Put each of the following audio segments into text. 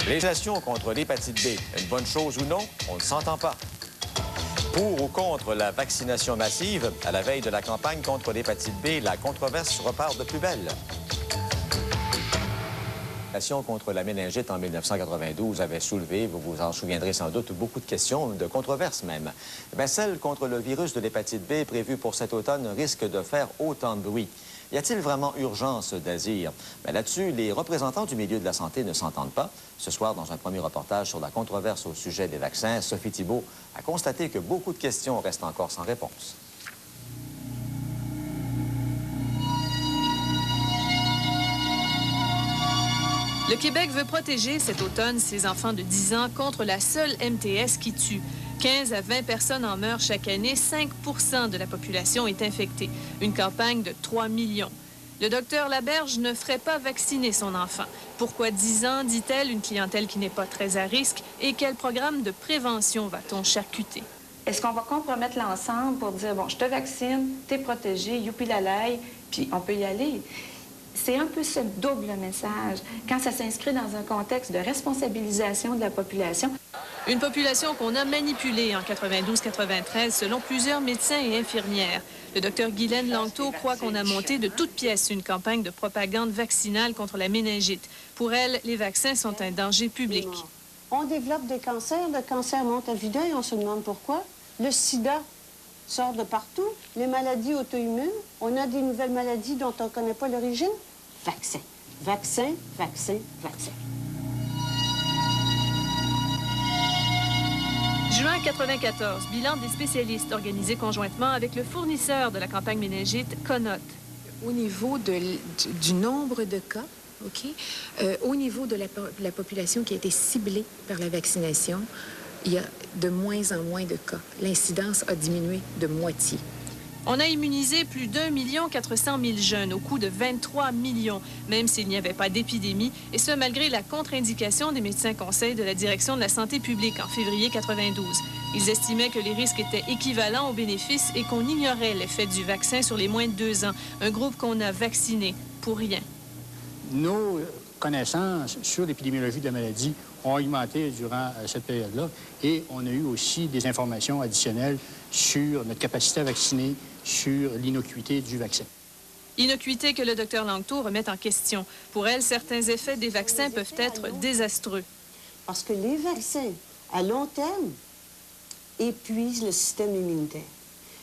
Législation contre l'hépatite B, une bonne chose ou non, on ne s'entend pas. Pour ou contre la vaccination massive, à la veille de la campagne contre l'hépatite B, la controverse repart de plus belle. La vaccination contre la méningite en 1992 avait soulevé, vous vous en souviendrez sans doute, beaucoup de questions, de controverses même. Bien, celle contre le virus de l'hépatite B prévue pour cet automne risque de faire autant de bruit. Y a-t-il vraiment urgence d'agir? Là-dessus, les représentants du milieu de la santé ne s'entendent pas. Ce soir, dans un premier reportage sur la controverse au sujet des vaccins, Sophie Thibault a constaté que beaucoup de questions restent encore sans réponse. Le Québec veut protéger cet automne ses enfants de 10 ans contre la seule MTS qui tue. 15 à 20 personnes en meurent chaque année, 5 % de la population est infectée. Une campagne de 3 millions. Le docteur Laberge ne ferait pas vacciner son enfant. Pourquoi 10 ans, dit-elle, une clientèle qui n'est pas très à risque? Et quel programme de prévention va-t-on charcuter? Est-ce qu'on va compromettre l'ensemble pour dire, bon, je te vaccine, t'es protégé, youpi la laille, puis on peut y aller? C'est un peu ce double message quand ça s'inscrit dans un contexte de responsabilisation de la population. Une population qu'on a manipulée en 92-93 selon plusieurs médecins et infirmières. Le docteur Guylaine Langto croit qu'on a monté de toutes pièces une campagne de propagande vaccinale contre la méningite. Pour elle, les vaccins sont un danger public. On développe des cancers, le cancer monte à vue d'œil, on se demande pourquoi. Le sida sort de partout, les maladies auto-immunes, on a des nouvelles maladies dont on ne connaît pas l'origine. Vaccin, vaccin, vaccin, vaccin. Juin 94, bilan des spécialistes organisé conjointement avec le fournisseur de la campagne méningite, Connote. Au niveau du nombre de cas, au niveau de la population qui a été ciblée par la vaccination, il y a de moins en moins de cas. L'incidence a diminué de moitié. On a immunisé plus d'1 400 000 jeunes au coût de 23 millions, même s'il n'y avait pas d'épidémie, et ce malgré la contre-indication des médecins conseils de la Direction de la santé publique en février 92. Ils estimaient que les risques étaient équivalents aux bénéfices et qu'on ignorait l'effet du vaccin sur les moins de 2 ans, un groupe qu'on a vacciné pour rien. Nos connaissances sur l'épidémiologie de la maladie ont augmenté durant cette période-là et on a eu aussi des informations additionnelles sur notre capacité à vacciner, sur l'innocuité du vaccin. Innocuité que le docteur Langto remet en question. Pour elle, certains effets des vaccins peuvent être désastreux. Parce que les vaccins, à long terme, épuisent le système immunitaire.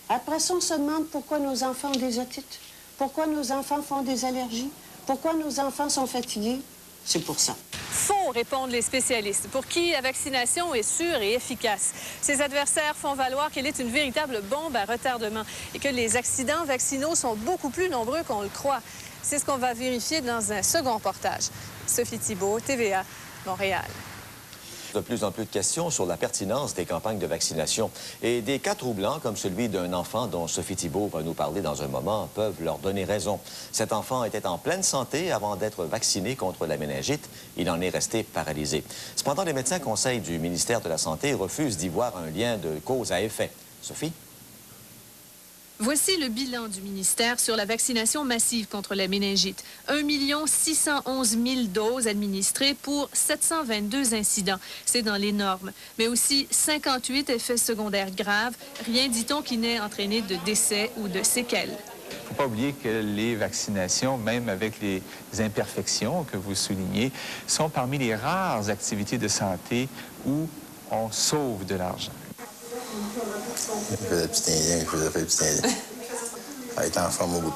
Après ça, on se demande pourquoi nos enfants ont des otites, pourquoi nos enfants font des allergies, pourquoi nos enfants sont fatigués. C'est pour ça. Faux, répondent les spécialistes, pour qui la vaccination est sûre et efficace. Ses adversaires font valoir qu'elle est une véritable bombe à retardement et que les accidents vaccinaux sont beaucoup plus nombreux qu'on le croit. C'est ce qu'on va vérifier dans un second reportage. Sophie Thibault, TVA, Montréal. De plus en plus de questions sur la pertinence des campagnes de vaccination. Et des cas troublants, comme celui d'un enfant dont Sophie Thibault va nous parler dans un moment, peuvent leur donner raison. Cet enfant était en pleine santé avant d'être vacciné contre la méningite. Il en est resté paralysé. Cependant, les médecins conseils du ministère de la Santé refusent d'y voir un lien de cause à effet. Sophie? Voici le bilan du ministère sur la vaccination massive contre la méningite. 1 611 000 doses administrées pour 722 incidents. C'est dans les normes. Mais aussi 58 effets secondaires graves. Rien, dit-on, qui n'ait entraîné de décès ou de séquelles. Il ne faut pas oublier que les vaccinations, même avec les imperfections que vous soulignez, sont parmi les rares activités de santé où on sauve de l'argent. Je faisais le petit indien, je faisais le petit indien. Ça a été en forme au bout.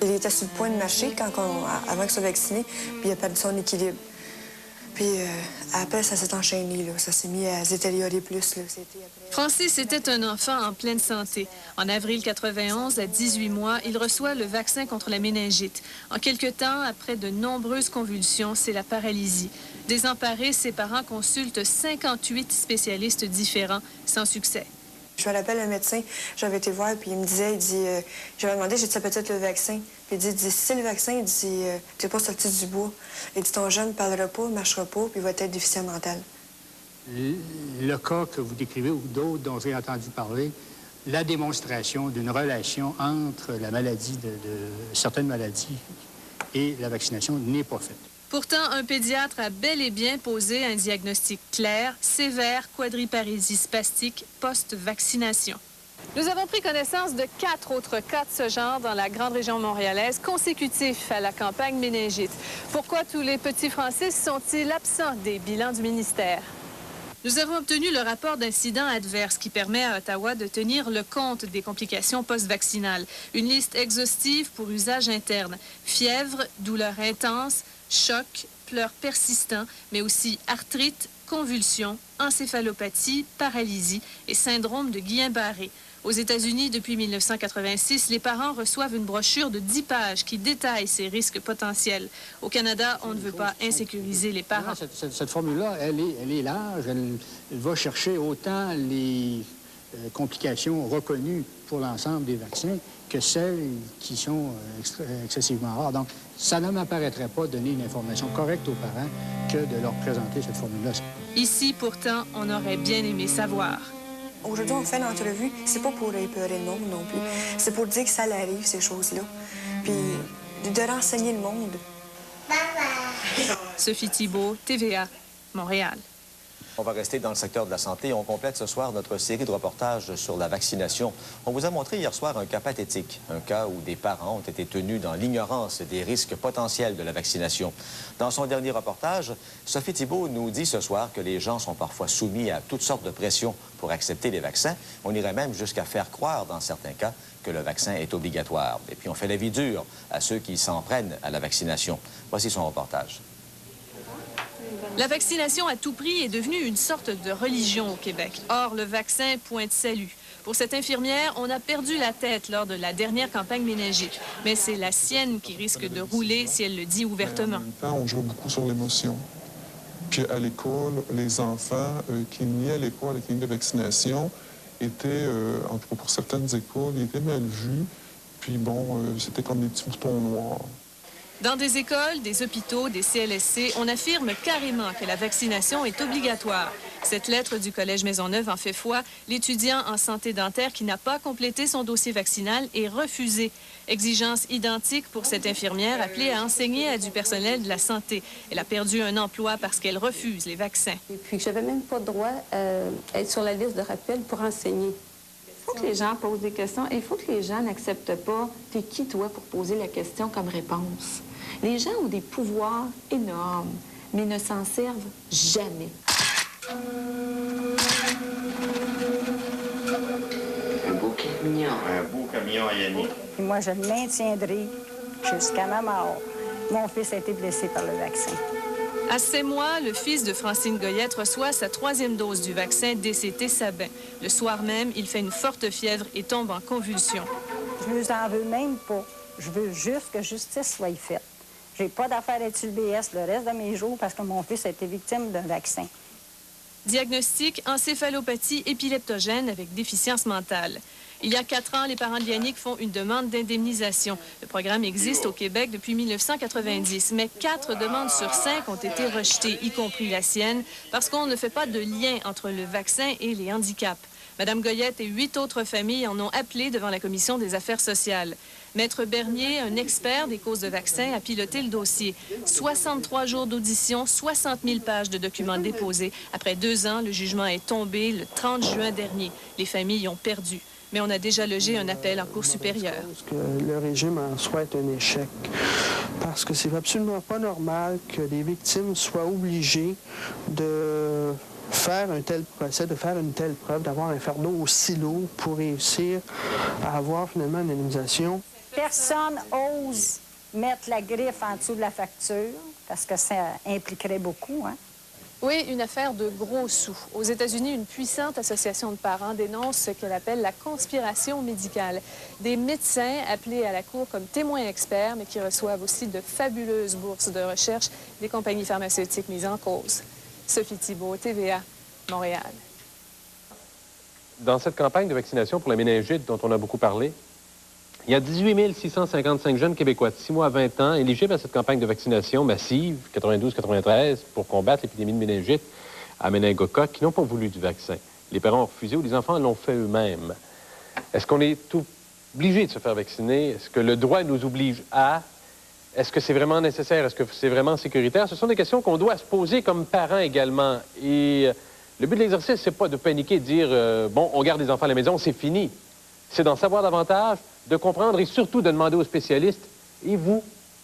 Il était sur le point de marcher avant qu'il soit vacciné, puis il a perdu son équilibre. Puis après, ça s'est enchaîné, là. Ça s'est mis à se détériorer plus. Là. Francis était un enfant en pleine santé. En avril 91, à 18 mois, il reçoit le vaccin contre la méningite. En quelque temps, après de nombreuses convulsions, c'est la paralysie. Désemparés, ses parents consultent 58 spécialistes différents, sans succès. Je me rappelle un médecin, j'avais été voir, puis il me disait, j'avais demandé, j'ai dit, ça peut-être le vaccin. Puis il dit, si c'est le vaccin, il dit, tu n'es pas sorti du bois. Il dit, ton jeune ne parlera pas, ne marchera pas, puis il va être déficient mental. Le cas que vous décrivez ou d'autres dont j'ai entendu parler la démonstration d'une relation entre la maladie de certaines maladies et la vaccination n'est pas faite. Pourtant, un pédiatre a bel et bien posé un diagnostic clair, sévère quadriparésie spastique post-vaccination. Nous avons pris connaissance de 4 autres cas de ce genre dans la grande région montréalaise, consécutifs à la campagne méningite. Pourquoi tous les petits Francis sont-ils absents des bilans du ministère? Nous avons obtenu le rapport d'incidents adverses qui permet à Ottawa de tenir le compte des complications post-vaccinales. Une liste exhaustive pour usage interne. Fièvre, douleur intense, choc, pleurs persistants, mais aussi arthrite, convulsions, encéphalopathie, paralysie et syndrome de Guillain-Barré. Aux États-Unis, depuis 1986, les parents reçoivent une brochure de 10 pages qui détaille ces risques potentiels. Au Canada, on ne veut pas insécuriser les parents. Cette formule-là, elle est large. Elle va chercher autant les complications reconnues pour l'ensemble des vaccins que celles qui sont excessivement rares. Donc, ça ne m'apparaîtrait pas donner une information correcte aux parents que de leur présenter cette formule-là. Ici, pourtant, on aurait bien aimé savoir. Aujourd'hui, on fait l'entrevue, c'est pas pour épeurer le monde non plus. C'est pour dire que ça arrive, ces choses-là. Puis de renseigner le monde. Sophie Thibault, TVA, Montréal. On va rester dans le secteur de la santé. On complète ce soir notre série de reportages sur la vaccination. On vous a montré hier soir un cas pathétique, un cas où des parents ont été tenus dans l'ignorance des risques potentiels de la vaccination. Dans son dernier reportage, Sophie Thibault nous dit ce soir que les gens sont parfois soumis à toutes sortes de pressions pour accepter les vaccins. On irait même jusqu'à faire croire, dans certains cas, que le vaccin est obligatoire. Et puis on fait la vie dure à ceux qui s'en prennent à la vaccination. Voici son reportage. La vaccination à tout prix est devenue une sorte de religion au Québec. Or, le vaccin, point de salut. Pour cette infirmière, on a perdu la tête lors de la dernière campagne méningite. Mais c'est la sienne qui risque de rouler si elle le dit ouvertement. En même temps, on joue beaucoup sur l'émotion. Puis à l'école, les enfants qui niaient l'école, les cliniques de vaccination, étaient, en tout cas pour certaines écoles, ils étaient mal vus. Puis bon, c'était comme des petits boutons noirs. Dans des écoles, des hôpitaux, des CLSC, on affirme carrément que la vaccination est obligatoire. Cette lettre du Collège Maisonneuve en fait foi. L'étudiant en santé dentaire qui n'a pas complété son dossier vaccinal est refusé. Exigence identique pour cette infirmière appelée à enseigner à du personnel de la santé. Elle a perdu un emploi parce qu'elle refuse les vaccins. Et puis, je n'avais même pas droit à être sur la liste de rappel pour enseigner. Il faut que les gens posent des questions et il faut que les gens n'acceptent pas « T'es qui, toi, pour poser la question comme réponse? » Les gens ont des pouvoirs énormes, mais ne s'en servent jamais. Un beau camion. Un beau camion à Yannick. Et moi, je le maintiendrai jusqu'à ma mort. Mon fils a été blessé par le vaccin. À 7 mois, le fils de Francine Goyette reçoit sa 3e dose du vaccin DCT-Sabin. Le soir même, il fait une forte fièvre et tombe en convulsions. Je ne en veux même pas. Je veux juste que justice soit faite. J'ai pas d'affaire d'être sur le BS le reste de mes jours parce que mon fils a été victime d'un vaccin. Diagnostic, encéphalopathie épileptogène avec déficience mentale. Il y a 4 ans, les parents de Yannick font une demande d'indemnisation. Le programme existe au Québec depuis 1990, mais 4 demandes sur 5 ont été rejetées, y compris la sienne, parce qu'on ne fait pas de lien entre le vaccin et les handicaps. Madame Goyette et 8 autres familles en ont appelé devant la Commission des affaires sociales. Maître Bernier, un expert des causes de vaccins, a piloté le dossier. 63 jours d'audition, 60 000 pages de documents déposés. Après 2 ans, le jugement est tombé le 30 juin dernier. Les familles ont perdu. Mais on a déjà logé un appel en Cour supérieure. Que le régime en soit est un échec. Parce que c'est absolument pas normal que les victimes soient obligées de faire un tel procès, de faire une telle preuve, d'avoir un fardeau aussi lourd pour réussir à avoir finalement une indemnisation. Personne ose mettre la griffe en dessous de la facture parce que ça impliquerait beaucoup, hein? Oui, une affaire de gros sous. Aux États-Unis, une puissante association de parents dénonce ce qu'elle appelle la conspiration médicale. Des médecins appelés à la Cour comme témoins experts, mais qui reçoivent aussi de fabuleuses bourses de recherche des compagnies pharmaceutiques mises en cause. Sophie Thibault, TVA, Montréal. Dans cette campagne de vaccination pour la méningite dont on a beaucoup parlé, il y a 18 655 jeunes Québécois de 6 mois à 20 ans éligibles à cette campagne de vaccination massive, 92-93, pour combattre l'épidémie de méningite à méningocoque, qui n'ont pas voulu du vaccin. Les parents ont refusé ou les enfants l'ont fait eux-mêmes. Est-ce qu'on est obligé de se faire vacciner? Est-ce que le droit nous oblige à? Est-ce que c'est vraiment nécessaire? Est-ce que c'est vraiment sécuritaire? Ce sont des questions qu'on doit se poser comme parents également. Et le but de l'exercice, c'est pas de paniquer et de dire bon, on garde les enfants à la maison, c'est fini. C'est d'en savoir davantage, de comprendre et surtout de demander aux spécialistes, et vous,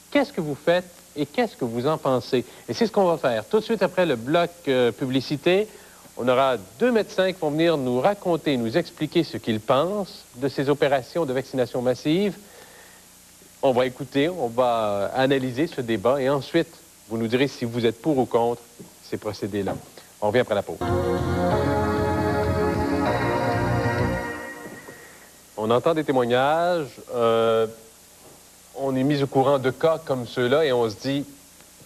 qu'est-ce que vous faites et qu'est-ce que vous en pensez? Et c'est ce qu'on va faire. Tout de suite après le bloc publicité, on aura 2 médecins qui vont venir nous raconter, nous expliquer ce qu'ils pensent de ces opérations de vaccination massive. On va écouter, on va analyser ce débat et ensuite, vous nous direz si vous êtes pour ou contre ces procédés-là. On revient après la pause. On entend des témoignages, on est mis au courant de cas comme ceux-là et on se dit,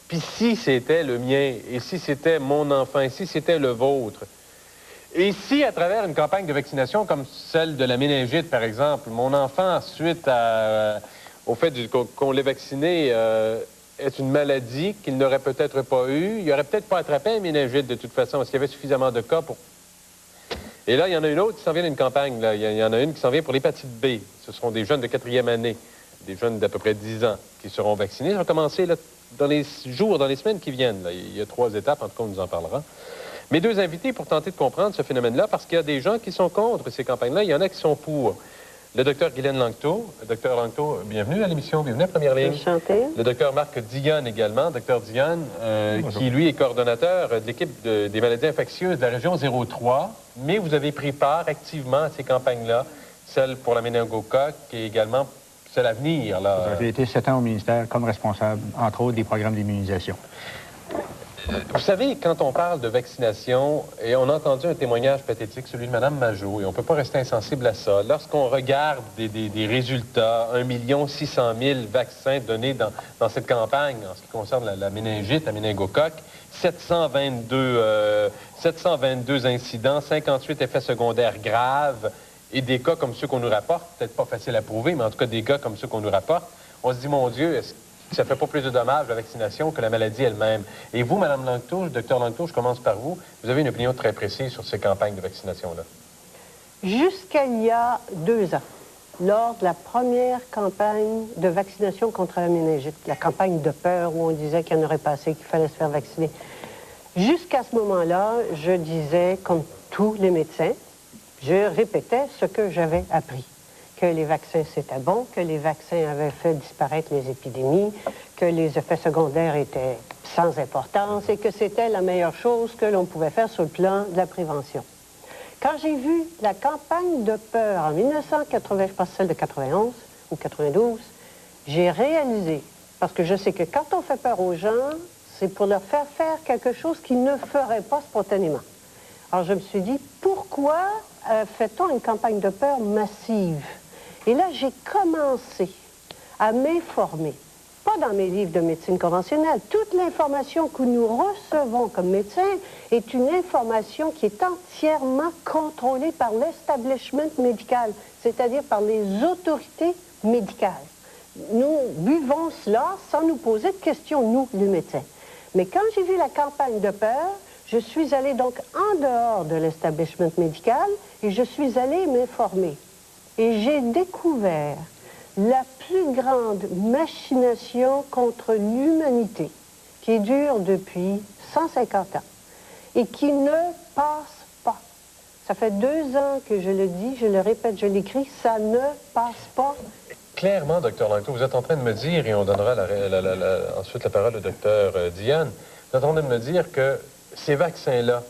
puis si c'était le mien, et si c'était mon enfant, et si c'était le vôtre, et si à travers une campagne de vaccination comme celle de la méningite, par exemple, mon enfant, suite au fait qu'on l'ait vacciné, est une maladie qu'il n'aurait peut-être pas eue, il n'aurait peut-être pas attrapé un méningite de toute façon, parce qu'il y avait suffisamment de cas pour... Et là, il y en a une autre qui s'en vient d'une campagne. Là. Il y en a une qui s'en vient pour l'hépatite B. Ce seront des jeunes de 4e année, des jeunes d'à peu près 10 ans qui seront vaccinés. Ça va commencer là, dans les jours, dans les semaines qui viennent. Là. Il y a 3 étapes, en tout cas, on nous en parlera. Mes 2 invités pour tenter de comprendre ce phénomène-là, parce qu'il y a des gens qui sont contre ces campagnes-là, il y en a qui sont pour. Le docteur Guylaine Langto. Docteur Langto, bienvenue à l'émission, bienvenue à Première Ligne. Enchanté. Le docteur Marc Dionne également. Docteur Dionne, qui lui est coordonnateur de l'équipe des maladies infectieuses de la région 03. Mais vous avez pris part activement à ces campagnes-là, celle pour la méningocoque et également celle à venir. J'ai été 7 ans au ministère comme responsable, entre autres, des programmes d'immunisation. Vous savez, quand on parle de vaccination, et on a entendu un témoignage pathétique, celui de Mme Majot, et on ne peut pas rester insensible à ça. Lorsqu'on regarde des résultats, 1 600 000 vaccins donnés dans cette campagne, en ce qui concerne la méningite, la méningocoque, 722 incidents, 58 effets secondaires graves, et des cas comme ceux qu'on nous rapporte, peut-être pas facile à prouver, mais en tout cas des cas comme ceux qu'on nous rapporte, on se dit, mon Dieu, est-ce que ça ne fait pas plus de dommages, la vaccination, que la maladie elle-même? Et vous, Mme Langto, docteur Langto, je commence par vous. Vous avez une opinion très précise sur ces campagnes de vaccination-là. Jusqu'à il y a 2 ans, lors de la première campagne de vaccination contre la méningite, la campagne de peur où on disait qu'il n'y en aurait pas assez, qu'il fallait se faire vacciner, jusqu'à ce moment-là, je disais, comme tous les médecins, je répétais ce que j'avais appris. Que les vaccins, c'était bon, que les vaccins avaient fait disparaître les épidémies, que les effets secondaires étaient sans importance et que c'était la meilleure chose que l'on pouvait faire sur le plan de la prévention. Quand j'ai vu la campagne de peur en 1980, je pense celle de 91 ou 92, j'ai réalisé, parce que je sais que quand on fait peur aux gens, c'est pour leur faire faire quelque chose qu'ils ne feraient pas spontanément. Alors je me suis dit, pourquoi fait-on une campagne de peur massive? Et là, j'ai commencé à m'informer, pas dans mes livres de médecine conventionnelle. Toute l'information que nous recevons comme médecins est une information qui est entièrement contrôlée par l'establishment médical, c'est-à-dire par les autorités médicales. Nous buvons cela sans nous poser de questions, nous, les médecins. Mais quand j'ai vu la campagne de peur, je suis allée donc en dehors de l'establishment médical et je suis allée m'informer. Et j'ai découvert la plus grande machination contre l'humanité qui dure depuis 150 ans et qui ne passe pas. Ça fait 2 ans que je le dis, je le répète, je l'écris, ça ne passe pas. Clairement, docteur Langto, vous êtes en train de me dire, et on donnera ensuite la parole au docteur Diane, vous êtes en train de me dire que ces vaccins-là,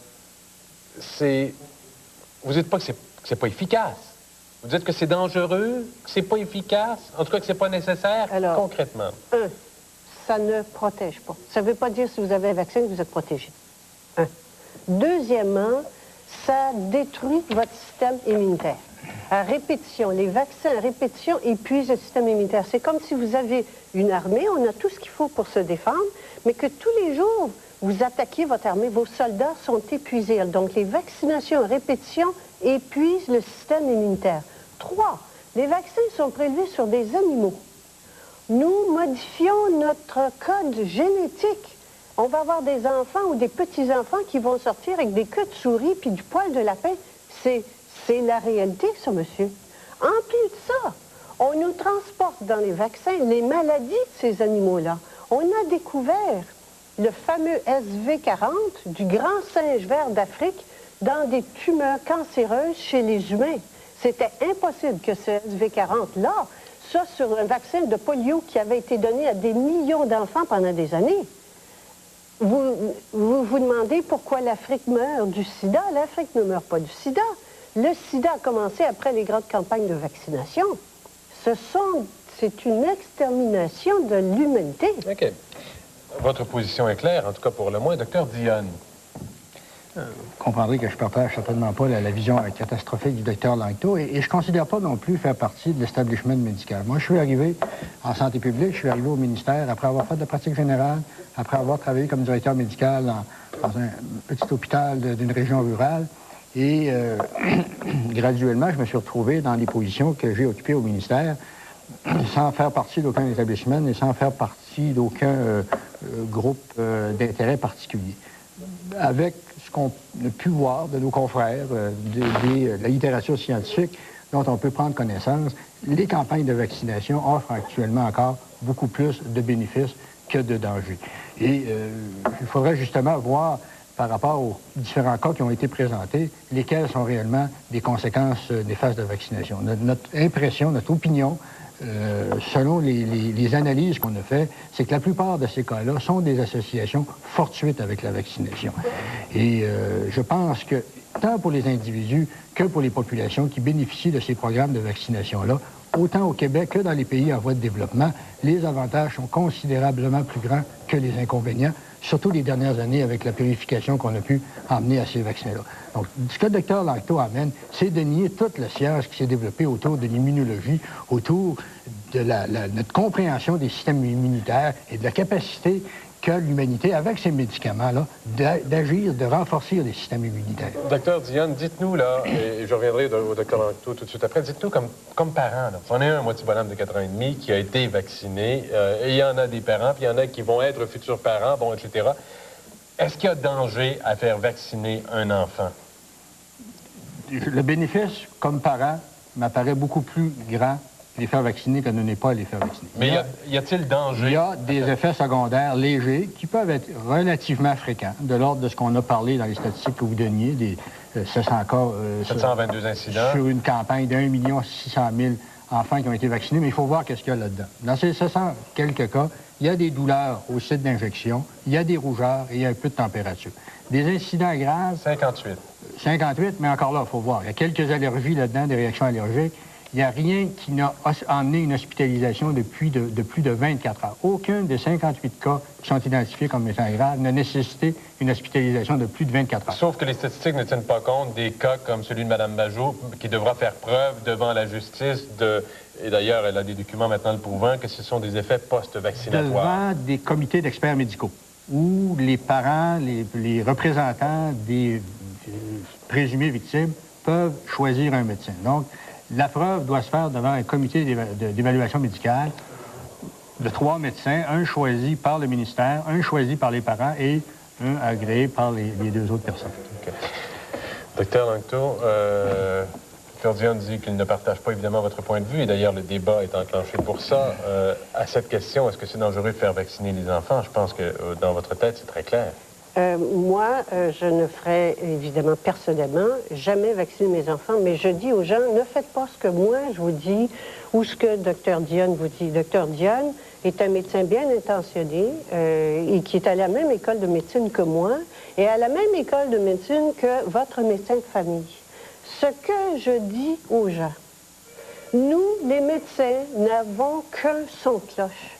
vous dites pas que c'est pas efficace. Vous dites que c'est dangereux, que c'est pas efficace, en tout cas que c'est pas nécessaire. Alors, concrètement. 1, ça ne protège pas. Ça ne veut pas dire si vous avez un vaccin que vous êtes protégé. 1. Deuxièmement, ça détruit votre système immunitaire. À répétition, les vaccins à répétition épuisent le système immunitaire. C'est comme si vous aviez une armée, on a tout ce qu'il faut pour se défendre, mais que tous les jours, vous attaquez votre armée, vos soldats sont épuisés. Donc, les vaccinations à répétition épuisent le système immunitaire. 3, les vaccins sont prélevés sur des animaux. Nous modifions notre code génétique. On va avoir des enfants ou des petits-enfants qui vont sortir avec des queues de souris puis du poil de lapin. C'est la réalité, ça, monsieur. En plus de ça, on nous transporte dans les vaccins les maladies de ces animaux-là. On a découvert le fameux SV40 du grand singe vert d'Afrique dans des tumeurs cancéreuses chez les humains. C'était impossible que ce SV40-là, ça sur un vaccin de polio qui avait été donné à des millions d'enfants pendant des années. Vous vous demandez pourquoi l'Afrique meurt du sida. L'Afrique ne meurt pas du sida. Le sida a commencé après les grandes campagnes de vaccination. C'est une extermination de l'humanité. OK. Votre position est claire, en tout cas pour le moins. Docteur Dionne. Vous comprendrez que je ne partage certainement pas la vision catastrophique du docteur Langto et je ne considère pas non plus faire partie de l'establishment médical. Moi, je suis arrivé en santé publique, je suis arrivé au ministère après avoir fait de la pratique générale, après avoir travaillé comme directeur médical dans un petit hôpital d'une région rurale et graduellement, je me suis retrouvé dans les positions que j'ai occupées au ministère sans faire partie d'aucun établissement et sans faire partie d'aucun groupe d'intérêt particulier. Avec ce qu'on a pu voir de nos confrères, de la littérature scientifique dont on peut prendre connaissance, les campagnes de vaccination offrent actuellement encore beaucoup plus de bénéfices que de dangers. Et il faudrait justement voir, par rapport aux différents cas qui ont été présentés, lesquels sont réellement des conséquences néfastes de la vaccination. Notre impression, notre opinion, selon les analyses qu'on a faites, c'est que la plupart de ces cas-là sont des associations fortuites avec la vaccination. Et je pense que, tant pour les individus que pour les populations qui bénéficient de ces programmes de vaccination-là, autant au Québec que dans les pays en voie de développement, les avantages sont considérablement plus grands que les inconvénients, surtout les dernières années avec la purification qu'on a pu emmener à ces vaccins-là. Donc, ce que le Dr Langto amène, c'est de nier toute la science qui s'est développée autour de l'immunologie, autour de notre compréhension des systèmes immunitaires et de la capacité que l'humanité, avec ces médicaments-là, d'agir, de renforcer les systèmes immunitaires. Docteur Dionne, dites-nous, là, et je reviendrai au docteur Langto tout de suite après, dites-nous comme parents, là, j'en ai un moitié bonhomme de 4 ans et demi qui a été vacciné, et il y en a des parents, puis il y en a qui vont être futurs parents, bon, etc. Est-ce qu'il y a danger à faire vacciner un enfant? Le bénéfice, comme parent, m'apparaît beaucoup plus grand les faire vacciner que de ne pas les faire vacciner. Mais y a-t-il danger? Il y a des effets secondaires légers qui peuvent être relativement fréquents, de l'ordre de ce qu'on a parlé dans les statistiques que vous donniez, des 700 cas 722 incidents. Sur une campagne d'1 600 000 enfants qui ont été vaccinés, mais il faut voir qu'est-ce qu'il y a là-dedans. Dans ces 700 quelques cas, il y a des douleurs au site d'injection, il y a des rougeurs et il y a un peu de température. Des incidents graves... 58. 58, mais encore là, il faut voir. Il y a quelques allergies là-dedans, des réactions allergiques. Il n'y a rien qui n'a amené une hospitalisation de plus de 24 heures. Aucun des 58 cas qui sont identifiés comme étant graves n'a nécessité une hospitalisation de plus de 24 heures. Sauf que les statistiques ne tiennent pas compte des cas comme celui de Mme Bajot, qui devra faire preuve devant la justice et d'ailleurs, elle a des documents maintenant le prouvant, que ce sont des effets post-vaccinatoires. Devant des comités d'experts médicaux, où les parents, les représentants des présumées victimes peuvent choisir un médecin. Donc, la preuve doit se faire devant un comité d'évaluation médicale de 3 médecins, un choisi par le ministère, un choisi par les parents et un agréé par les 2 autres personnes. Okay. Docteur Langto, Dr Dionne dit qu'il ne partage pas évidemment votre point de vue, et d'ailleurs le débat est enclenché pour ça. À cette question, est-ce que c'est dangereux de faire vacciner les enfants? Je pense que dans votre tête, c'est très clair. Moi, je ne ferai évidemment personnellement jamais vacciner mes enfants, mais je dis aux gens, ne faites pas ce que moi je vous dis ou ce que Dr Dionne vous dit. Dr Dionne est un médecin bien intentionné et qui est à la même école de médecine que moi et à la même école de médecine que votre médecin de famille. Ce que je dis aux gens, nous, les médecins, n'avons qu'un son de cloche.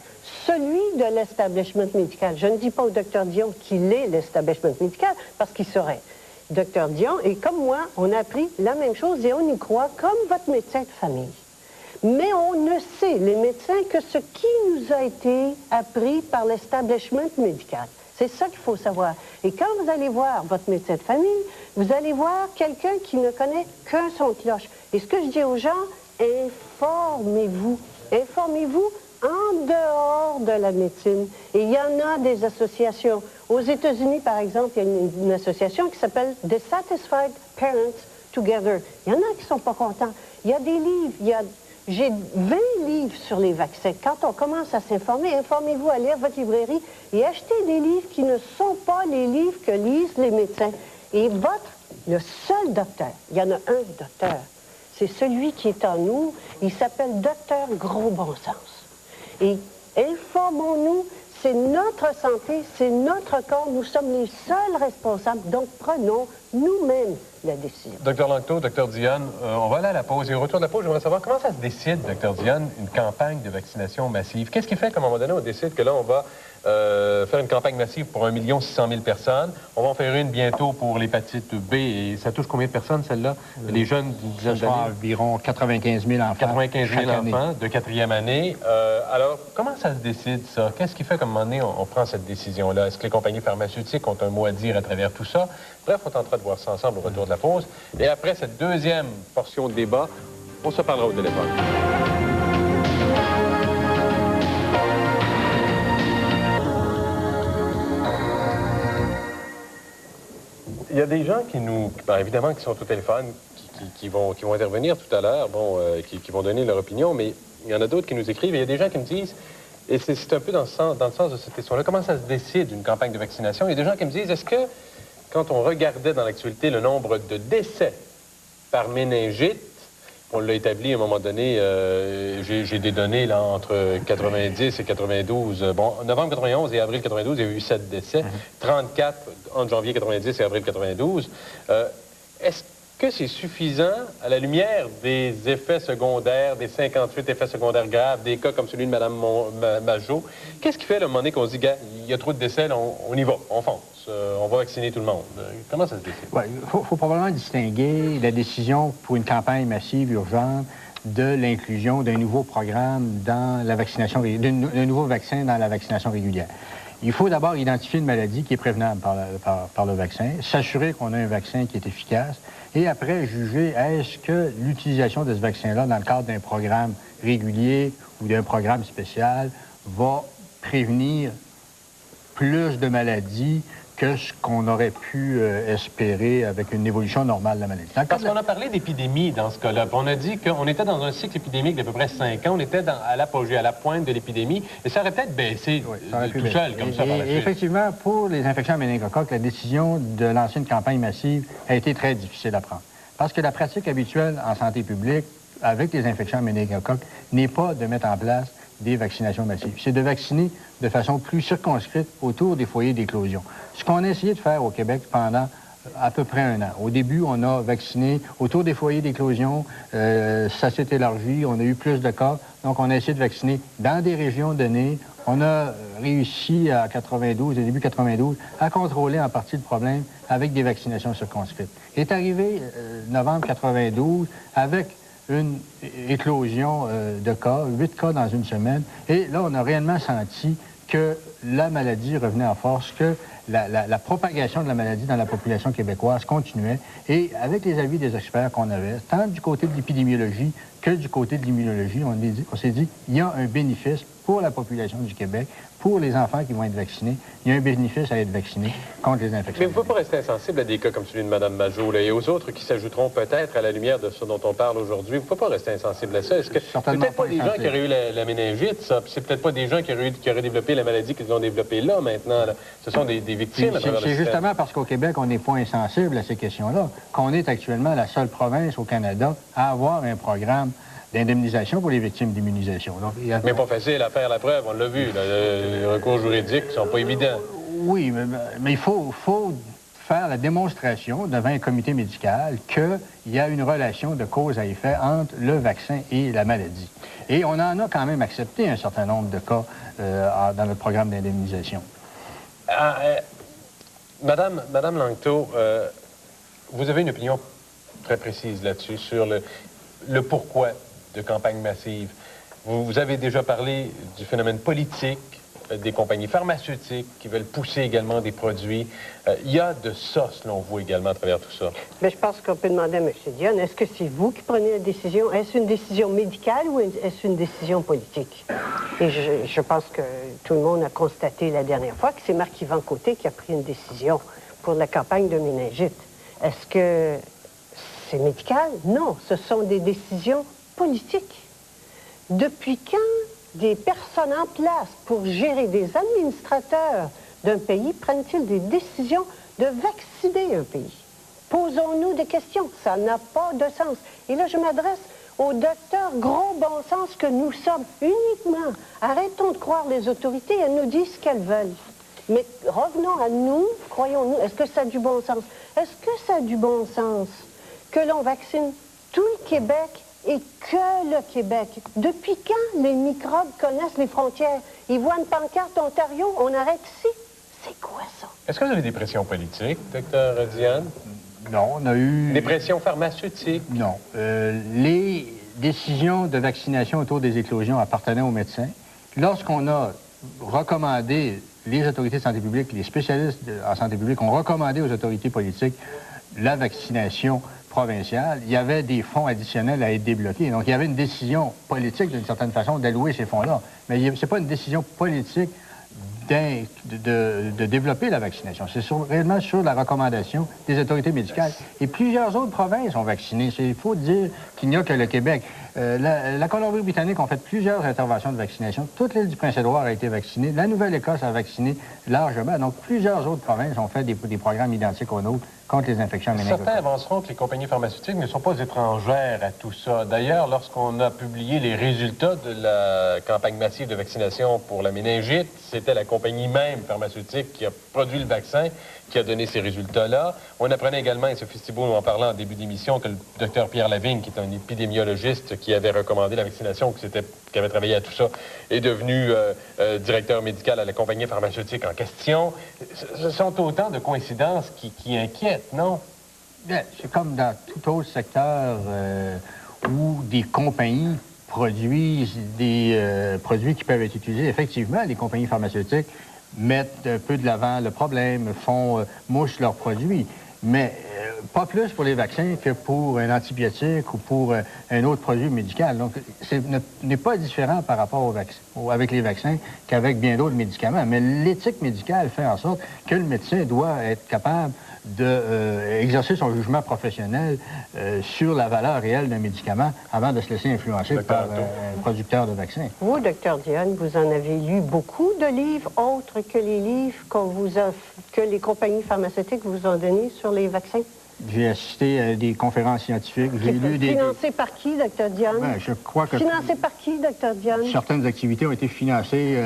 Celui de l'establishment médical. Je ne dis pas au Dr Dion qu'il est l'establishment médical, parce qu'il serait. Dr Dion, et comme moi, on a appris la même chose et on y croit comme votre médecin de famille. Mais on ne sait, les médecins, que ce qui nous a été appris par l'establishment médical. C'est ça qu'il faut savoir. Et quand vous allez voir votre médecin de famille, vous allez voir quelqu'un qui ne connaît qu'un son de cloche. Et ce que je dis aux gens, informez-vous. Informez-vous en dehors de la médecine. Et il y en a des associations. Aux États-Unis, par exemple, il y a une association qui s'appelle The Satisfied Parents to together. Il y en a qui ne sont pas contents. Il y a des livres, j'ai 20 livres sur les vaccins. Quand on commence à s'informer, informez-vous à lire votre librairie et achetez des livres qui ne sont pas les livres que lisent les médecins. Et le seul docteur, il y en a un docteur, c'est celui qui est en nous, il s'appelle Docteur Gros Bon Sens. Et informons-nous, c'est notre santé, c'est notre corps, nous sommes les seuls responsables, donc prenons nous-mêmes la décision. Docteur Langto, Docteur Dionne, on va aller à la pause. Et au retour de la pause, j'aimerais savoir comment ça se décide, Docteur Dionne, une campagne de vaccination massive. Qu'est-ce qui fait qu'à un moment donné, on décide que là, on va faire une campagne massive pour 1 600 000 personnes. On va en faire une bientôt pour l'hépatite B. Et ça touche combien de personnes, celle-là? Les jeunes d'une dizaine d'années? Environ 95 000 enfants. 95 000 enfants de 4e année. Alors, comment ça se décide, ça? Qu'est-ce qui fait qu'à un moment donné, on prend cette décision-là? Est-ce que les compagnies pharmaceutiques ont un mot à dire à travers tout ça? Bref, on tentera de voir ça ensemble au retour de la pause. Et après cette deuxième portion de débat, on se parlera au téléphone. Il y a des gens évidemment, qui sont au téléphone, qui vont intervenir tout à l'heure, qui vont donner leur opinion, mais il y en a d'autres qui nous écrivent, et il y a des gens qui me disent, et c'est un peu dans le sens de cette question-là, comment ça se décide une campagne de vaccination? Il y a des gens qui me disent, est-ce que, quand on regardait dans l'actualité le nombre de décès par méningite, on l'a établi à un moment donné, j'ai des données là, entre 90 et 92. Bon, novembre 91 et avril 92, il y a eu 7 décès. 34 entre janvier 90 et avril 92. Est-ce que c'est suffisant à la lumière des effets secondaires, des 58 effets secondaires graves, des cas comme celui de Mme Majot? Qu'est-ce qui fait, à un moment donné, qu'on se dit, gars, il y a trop de décès, là, on y va, on fonce, on va vacciner tout le monde? Comment ça se décide? Oui, il faut probablement distinguer la décision pour une campagne massive urgente de l'inclusion d'un nouveau programme dans la vaccination, d'un nouveau vaccin dans la vaccination régulière. Il faut d'abord identifier une maladie qui est prévenable par le vaccin, s'assurer qu'on a un vaccin qui est efficace, et après juger est-ce que l'utilisation de ce vaccin-là dans le cadre d'un programme régulier ou d'un programme spécial va prévenir plus de maladies que ce qu'on aurait pu espérer avec une évolution normale de la maladie. Parce qu'on a parlé d'épidémie dans ce cas-là. On a dit qu'on était dans un cycle épidémique d'à peu près 5 ans. On était à l'apogée, à la pointe de l'épidémie. Et ça aurait peut-être baissé tout seul, comme ça, par la suite. Effectivement, pour les infections à méningocoque, la décision de lancer une campagne massive a été très difficile à prendre. Parce que la pratique habituelle en santé publique, avec les infections à méningocoque, n'est pas de mettre en place des vaccinations massives. C'est de vacciner de façon plus circonscrite autour des foyers d'éclosion. Ce qu'on a essayé de faire au Québec pendant à peu près 1 an. Au début, on a vacciné autour des foyers d'éclosion. Ça s'est élargi. On a eu plus de cas. Donc, on a essayé de vacciner dans des régions données. On a réussi à 92, au début 92, à contrôler en partie le problème avec des vaccinations circonscrites. Est arrivé novembre 92 avec une éclosion de cas, 8 cas dans une semaine. Et là, on a réellement senti que la maladie revenait en force, que la propagation de la maladie dans la population québécoise continuait. Et avec les avis des experts qu'on avait, tant du côté de l'épidémiologie que du côté de l'immunologie, on s'est dit qu'il y a un bénéfice pour la population du Québec, pour les enfants qui vont être vaccinés. Il y a un bénéfice à être vacciné contre les infections. Mais vous ne pouvez pas rester insensible à des cas comme celui de Mme Majot là, et aux autres qui s'ajouteront peut-être à la lumière de ce dont on parle aujourd'hui. Vous ne pouvez pas rester insensible à ça. Est-ce que c'est peut-être pas des gens qui auraient eu la méningite, ça? C'est peut-être pas des gens qui auraient développé la maladie qu'ils ont développée là, maintenant. Là. Ce sont des victimes à travers le système. C'est justement parce qu'au Québec, on n'est pas insensible à ces questions-là qu'on est actuellement la seule province au Canada à avoir un programme d'indemnisation pour les victimes d'immunisation. Mais pas facile à faire la preuve, on l'a vu. Là, les recours juridiques ne sont pas évidents. Oui, mais il faut faire la démonstration devant un comité médical qu'il y a une relation de cause à effet entre le vaccin et la maladie. Et on en a quand même accepté un certain nombre de cas dans le programme d'indemnisation. Madame Langto, vous avez une opinion très précise là-dessus sur le pourquoi de campagne massive. Vous avez déjà parlé du phénomène politique, des compagnies pharmaceutiques qui veulent pousser également des produits. Il y a de ça, selon vous, également, à travers tout ça. Mais je pense qu'on peut demander à M. Dionne, est-ce que c'est vous qui prenez la décision? Est-ce une décision médicale ou est-ce une décision politique? Et je pense que tout le monde a constaté la dernière fois que c'est Marc-Yvan Côté qui a pris une décision pour la campagne de méningite. Est-ce que c'est médical? Non, ce sont des décisions politiques. Depuis quand des personnes en place pour gérer des administrateurs d'un pays prennent-ils des décisions de vacciner un pays? Posons-nous des questions. Ça n'a pas de sens. Et là, je m'adresse aux docteurs gros bon sens que nous sommes uniquement. Arrêtons de croire les autorités, elles nous disent ce qu'elles veulent. Mais revenons à nous, croyons-nous, est-ce que ça a du bon sens? Est-ce que ça a du bon sens que l'on vaccine tout le Québec et que le Québec? Depuis quand les microbes connaissent les frontières? Ils voient une pancarte Ontario, on arrête ici. C'est quoi ça? Est-ce que vous avez des pressions politiques, Dr. Diane? Non, on a eu... Des pressions pharmaceutiques? Non. Les décisions de vaccination autour des éclosions appartenaient aux médecins. Lorsqu'on a recommandé, les autorités de santé publique, les spécialistes en santé publique ont recommandé aux autorités politiques la vaccination provinciale, il y avait des fonds additionnels à être débloqués. Donc, il y avait une décision politique, d'une certaine façon, d'allouer ces fonds-là. Mais ce n'est pas une décision politique de développer la vaccination. C'est réellement sur la recommandation des autorités médicales. Et plusieurs autres provinces ont vacciné. Il faut dire qu'il n'y a que le Québec. La Colombie-Britannique a fait plusieurs interventions de vaccination. Toute l'île du Prince-Édouard a été vaccinée. La Nouvelle-Écosse a vacciné largement. Donc, plusieurs autres provinces ont fait des programmes identiques aux nôtres contre les infections méningocoques. Certains avanceront que les compagnies pharmaceutiques ne sont pas étrangères à tout ça. D'ailleurs, lorsqu'on a publié les résultats de la campagne massive de vaccination pour la méningite, c'était la compagnie même pharmaceutique qui a produit le vaccin qui a donné ces résultats-là. On apprenait également, et Sophie Thibault nous en parlait en début d'émission, que le docteur Pierre Lavigne, qui est un épidémiologiste qui avait recommandé la vaccination, qui avait travaillé à tout ça, est devenu directeur médical à la compagnie pharmaceutique en question. Ce sont autant de coïncidences qui inquiètent, non? Bien, c'est comme dans tout autre secteur où des compagnies produisent des produits qui peuvent être utilisés. Effectivement, les compagnies pharmaceutiques mettent un peu de l'avant le problème, mouchent leurs produits. Mais pas plus pour les vaccins que pour un antibiotique ou pour un autre produit médical. Donc, n'est pas différent par rapport avec les vaccins qu'avec bien d'autres médicaments. Mais l'éthique médicale fait en sorte que le médecin doit être capable d'exercer son jugement professionnel sur la valeur réelle d'un médicament avant de se laisser influencer par un producteur de vaccins. Vous, Dr. Diane, vous en avez lu beaucoup de livres autres que les livres que les compagnies pharmaceutiques vous ont donnés sur les vaccins? J'ai assisté à des conférences scientifiques. J'ai lu des... Financées par qui, Dr. Diane? Ben, je crois que... Financées par qui, Dr. Diane? Certaines activités ont été financées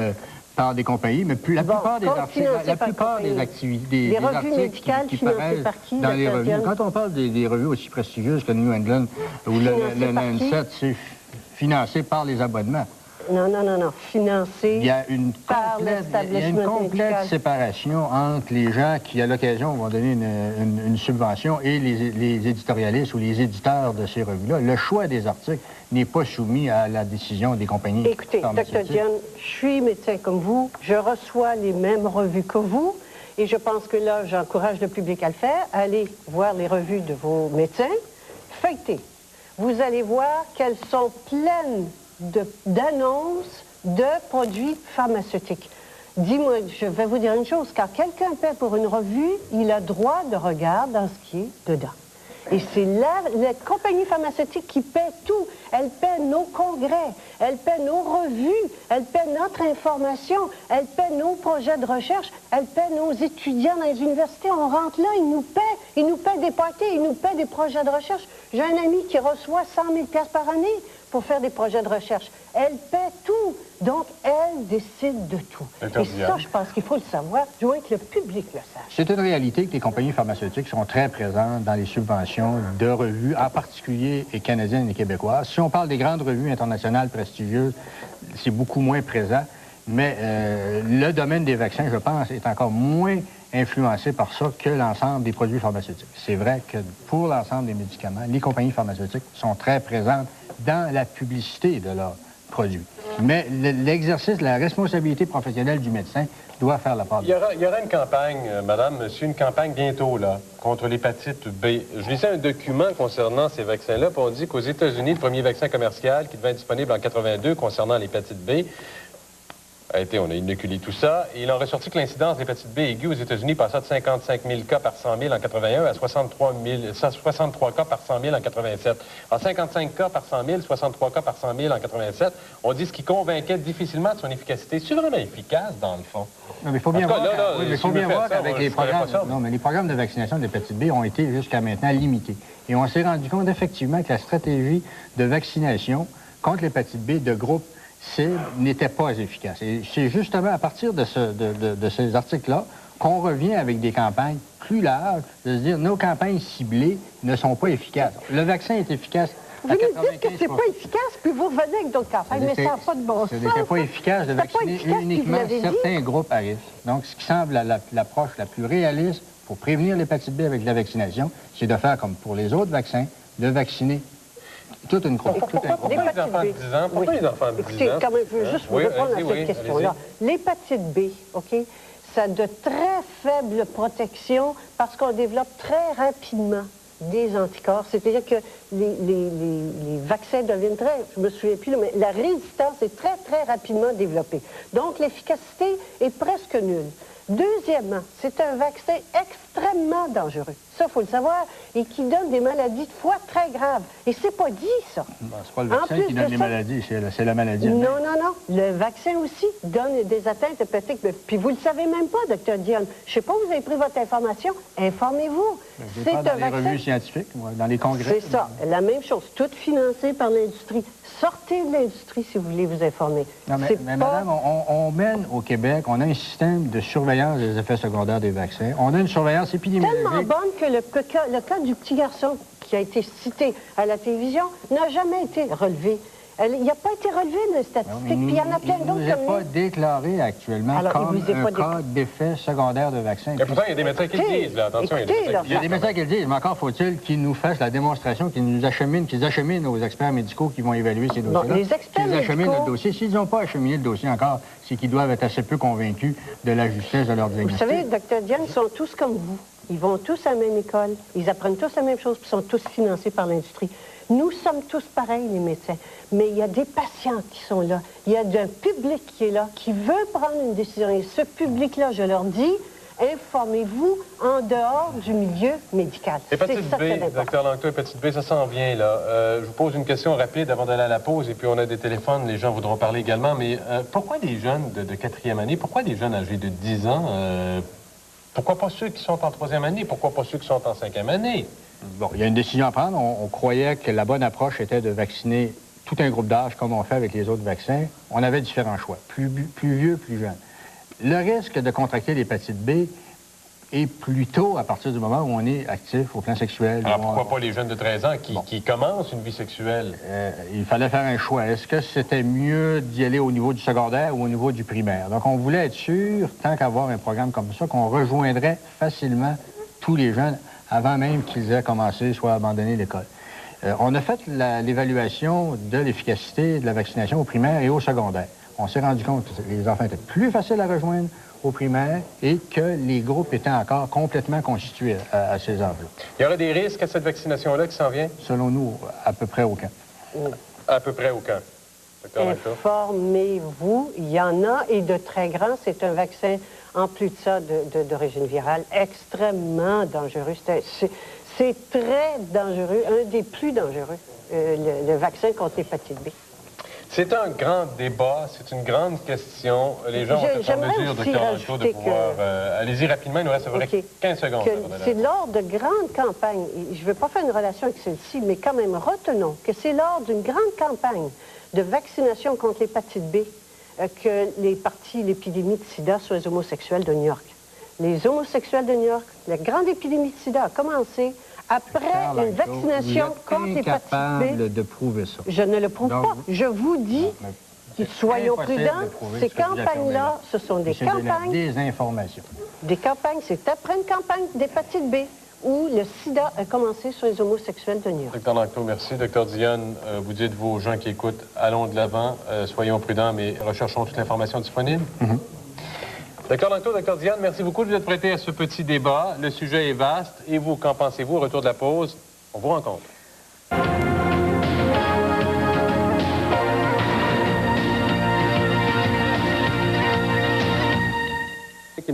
par des compagnies, mais la plupart des activités, des revues médicales qui paraissent par qui, dans les revues. Quand on parle des revues aussi prestigieuses que New England ou le Lancet, c'est financé par les abonnements. Non. Financé il y a une complète séparation entre les gens qui, à l'occasion, vont donner une subvention et les éditorialistes ou les éditeurs de ces revues-là. Le choix des articles n'est pas soumis à la décision des compagnies pharmaceutiques. Dr. Diane, je suis médecin comme vous. Je reçois les mêmes revues que vous. Et je pense que là, j'encourage le public à le faire. Allez voir les revues de vos médecins. Feuilletez. Vous allez voir qu'elles sont pleines d'annonces de produits pharmaceutiques. Dis-moi, je vais vous dire une chose, quand quelqu'un paie pour une revue, il a droit de regard dans ce qui est dedans. Et c'est la compagnie pharmaceutique qui paie tout. Elle paie nos congrès, elle paie nos revues, elle paie notre information, elle paie nos projets de recherche, elle paie nos étudiants dans les universités. On rentre là, ils nous paient des parties, ils nous paient des projets de recherche. J'ai un ami qui reçoit 100 000 $ par année pour faire des projets de recherche. Elle paie tout. Donc, elle décide de tout. Et ça, je pense qu'il faut le savoir, du moins que le public le sache. C'est une réalité que les compagnies pharmaceutiques sont très présentes dans les subventions de revues, en particulier et canadiennes et québécoises. Si on parle des grandes revues internationales prestigieuses, c'est beaucoup moins présent. Mais le domaine des vaccins, je pense, est encore moins influencé par ça que l'ensemble des produits pharmaceutiques. C'est vrai que pour l'ensemble des médicaments, les compagnies pharmaceutiques sont très présentes dans la publicité de leurs produits. Mais l'exercice, la responsabilité professionnelle du médecin doit faire la part. Il y aura une campagne, madame, monsieur, une campagne bientôt, là, contre l'hépatite B. Je lisais un document concernant ces vaccins-là, puis on dit qu'aux États-Unis, le premier vaccin commercial qui devait être disponible en 82 concernant l'hépatite B On a inoculé tout ça. Et il en ressorti que l'incidence d'hépatite B aiguë aux États-Unis passa de 55 000 cas par 100 000 en 81 à 63 cas par 100 000 en 87. Alors, 55 cas par 100 000, 63 cas par 100 000 en 87, on dit ce qui convainquait difficilement de son efficacité. C'est vraiment efficace, dans le fond? Non, mais il faut bien voir qu'avec les programmes... Non, mais les programmes de vaccination de l'hépatite B ont été jusqu'à maintenant limités. Et on s'est rendu compte effectivement que la stratégie de vaccination contre l'hépatite B de groupe n'était pas efficace. Et c'est justement à partir de ces articles-là qu'on revient avec des campagnes plus larges, de se dire nos campagnes ciblées ne sont pas efficaces. Le vaccin est efficace Vous nous dites que c'est pas efficace, puis vous revenez avec d'autres campagnes, mais ça n'a pas de bon sens. Ce n'était pas efficace de vacciner uniquement certains groupes à risque. Donc, ce qui semble l'approche la plus réaliste pour prévenir l'hépatite B avec la vaccination, c'est de faire comme pour les autres vaccins, de vacciner toute une groupe. Pourquoi les enfants de 10 ans? Pourquoi les enfants de 10 ans? Écoutez, quand même, je veux juste vous répondre à cette question-là. L'hépatite B, OK, ça a de très faibles protections parce qu'on développe très rapidement des anticorps. C'est-à-dire que les vaccins deviennent très... Je me souviens plus, mais la résistance est très, très rapidement développée. Donc, l'efficacité est presque nulle. Deuxièmement, c'est un vaccin extrêmement dangereux. Ça, il faut le savoir, et qui donne des maladies de foie très graves. Et c'est pas dit, ça. C'est pas le vaccin qui donne les maladies, c'est la maladie. Non, non, non. Le vaccin aussi donne des atteintes hépatiques. Puis vous le savez même pas, Dr. Dionne. Je sais pas, vous avez pris votre information. Informez-vous. C'est un vaccin. Dans les revues scientifiques, dans les congrès. C'est ça. La même chose. Tout financé par l'industrie. Sortez de l'industrie si vous voulez vous informer. Non, mais madame, on mène au Québec, on a un système de surveillance des effets secondaires des vaccins. On a une surveillance épidémiologique. Tellement bonne que le cas du petit garçon qui a été cité à la télévision n'a jamais été relevé. Il n'a pas été relevé dans les statistiques, puis il y en a plein d'autres comme lui. Il n'est pas déclaré actuellement comme un cas d'effet secondaire de vaccin. Mais pourtant, il y a des médecins qui le disent, là. Attention, il y a des médecins qui le disent, mais encore faut-il qu'ils nous fassent la démonstration, qu'ils acheminent aux experts médicaux qui vont évaluer ces dossiers-là. Bon, les experts qu'ils acheminent le dossier. S'ils n'ont pas acheminé le dossier encore, c'est qu'ils doivent être assez peu convaincus de la justesse de leur diagnostic. Vous savez, Dr. Dionne, ils sont tous comme vous. Ils vont tous à la même école, ils apprennent tous la même chose, puis sont tous financés par l'industrie. Nous sommes tous pareils, les médecins, mais il y a des patients qui sont là. Il y a un public qui est là, qui veut prendre une décision. Et ce public-là, je leur dis, informez-vous en dehors du milieu médical. Hépatite B, Dr. Langto, hépatite B, ça s'en vient, là. Je vous pose une question rapide avant d'aller à la pause, et puis on a des téléphones, les gens voudront parler également, mais pourquoi des jeunes de 4e année, pourquoi des jeunes âgés de 10 ans, pourquoi pas ceux qui sont en 3e année, pourquoi pas ceux qui sont en 5e année? Bon, il y a une décision à prendre. On croyait que la bonne approche était de vacciner tout un groupe d'âge comme on fait avec les autres vaccins. On avait différents choix, plus vieux, plus jeunes. Le risque de contracter l'hépatite B est plutôt à partir du moment où on est actif au plan sexuel. Alors pourquoi pas les jeunes de 13 ans qui commencent une vie sexuelle? Il fallait faire un choix. Est-ce que c'était mieux d'y aller au niveau du secondaire ou au niveau du primaire? Donc on voulait être sûr, tant qu'avoir un programme comme ça, qu'on rejoindrait facilement tous les jeunes avant même qu'ils aient commencé, soit abandonné l'école. On a fait l'évaluation de l'efficacité de la vaccination au primaire et au secondaire. On s'est rendu compte que les enfants étaient plus faciles à rejoindre au primaire et que les groupes étaient encore complètement constitués à ces âges-là. Il y aurait des risques à cette vaccination-là qui s'en vient? Selon nous, à peu près aucun. À peu près aucun. Informez-vous, il y en a, et de très grands. C'est un vaccin, en plus de ça, d'origine virale, extrêmement dangereux. C'est très dangereux, un des plus dangereux, le vaccin contre l'hépatite B. C'est un grand débat, c'est une grande question. Les gens ont été en mesure, Dr. Langto, de pouvoir... Allez-y rapidement, il nous reste à peu près 15 secondes. C'est lors de grandes campagnes, je ne veux pas faire une relation avec celle-ci, mais quand même, retenons que c'est lors d'une grande campagne de vaccination contre l'hépatite B que les partis, l'épidémie de sida sur les homosexuels de New York. Les homosexuels de New York, la grande épidémie de sida a commencé après une vaccination contre l'hépatite B. Incapable de prouver ça. Je ne le prouve pas. Je vous dis, soyons prudents, ces campagnes-là, ce sont des campagnes... Des informations. Des campagnes, c'est après une campagne d'hépatite B où le sida a commencé sur les homosexuels de New York. Dr. Langto, merci. Dr. Dionne, vous dites, vous, aux gens qui écoutent, allons de l'avant, soyons prudents, mais recherchons toute l'information disponible. Dr. Langto, Dr. Dionne, merci beaucoup de vous être prêté à ce petit débat. Le sujet est vaste. Et vous, qu'en pensez-vous? Au retour de la pause, on vous rencontre.